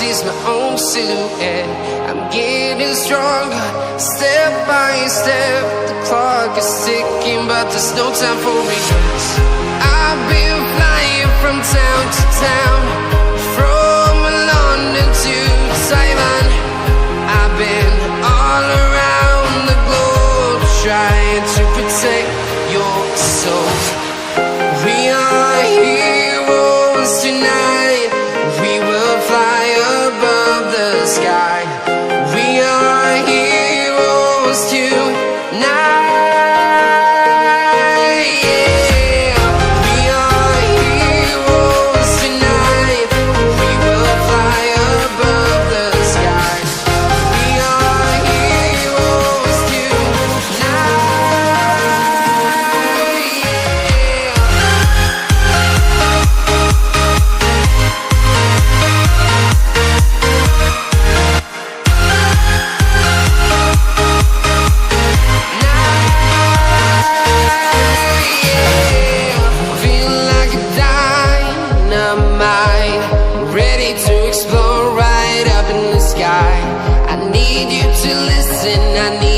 sees my own silhouette. I'm getting stronger, step by step. The clock is ticking, but there's no time for regrets. I've been flying from town to town, from London to Taiwan. I've been all around the globe, trying to protect your soul. We are heroes tonight. We will fly above the sky. We are heroes tonight. Yeah. We are heroes tonight. We will fly above the sky. We are heroes tonight. Feel like a dynamite, ready to explode right up in the sky. I need you to listen, I need